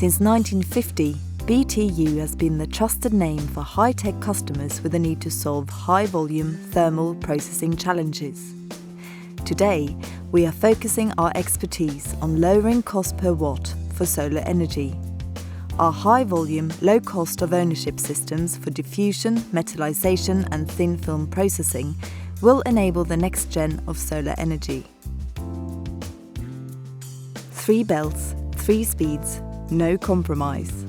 Since 1950, BTU has been the trusted name for high-tech customers with a need to solve high-volume thermal processing challenges. Today, we are focusing our expertise on lowering cost per watt for solar energy. Our high-volume, low cost of ownership systems for diffusion, metallization and thin film processing will enable the next gen of solar energy. 3 belts, 3 speeds, no compromise.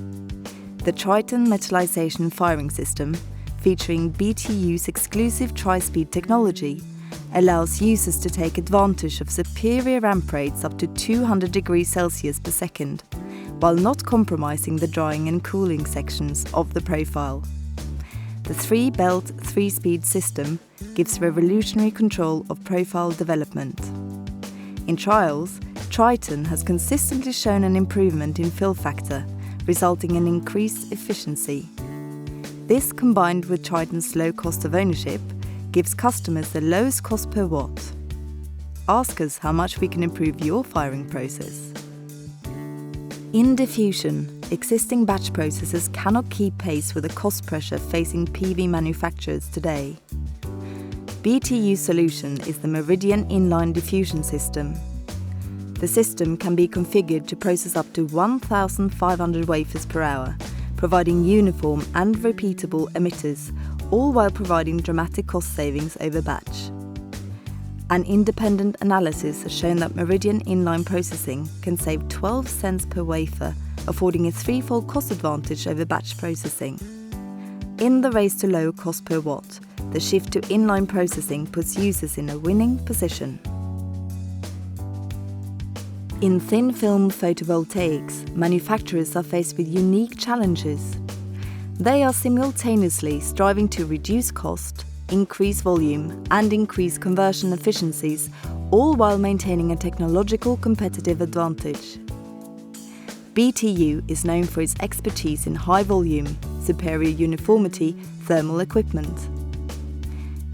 The Triton metallization firing system, featuring BTU's exclusive tri-speed technology, allows users to take advantage of superior amp rates up to 200 degrees Celsius per second, while not compromising the drying and cooling sections of the profile. The 3-belt, 3-speed system gives revolutionary control of profile development. In trials, Triton has consistently shown an improvement in fill factor, resulting in increased efficiency. This, combined with Triton's low cost of ownership, gives customers the lowest cost per watt. Ask us how much we can improve your firing process. In diffusion, existing batch processes cannot keep pace with the cost pressure facing PV manufacturers today. BTU's solution is the Meridian inline diffusion system. The system can be configured to process up to 1,500 wafers per hour, providing uniform and repeatable emitters, all while providing dramatic cost savings over batch. An independent analysis has shown that Meridian inline processing can save 12 cents per wafer, affording a 3-fold cost advantage over batch processing. In the race to low cost per watt, the shift to inline processing puts users in a winning position. In thin film photovoltaics, manufacturers are faced with unique challenges. They are simultaneously striving to reduce cost, increase volume, and increase conversion efficiencies, all while maintaining a technological competitive advantage. BTU is known for its expertise in high volume, superior uniformity, thermal equipment.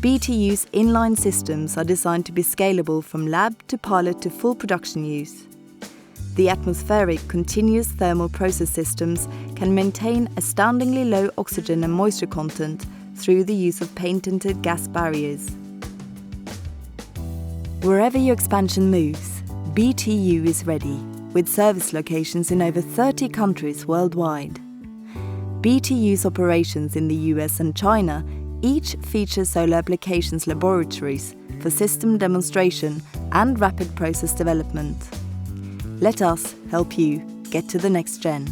BTU's inline systems are designed to be scalable from lab to pilot to full production use. The atmospheric continuous thermal process systems can maintain astoundingly low oxygen and moisture content through the use of patented gas barriers. Wherever your expansion moves, BTU is ready, with service locations in over 30 countries worldwide. BTU's operations in the US and China each feature solar applications laboratories for system demonstration and rapid process development. Let us help you get to the next gen.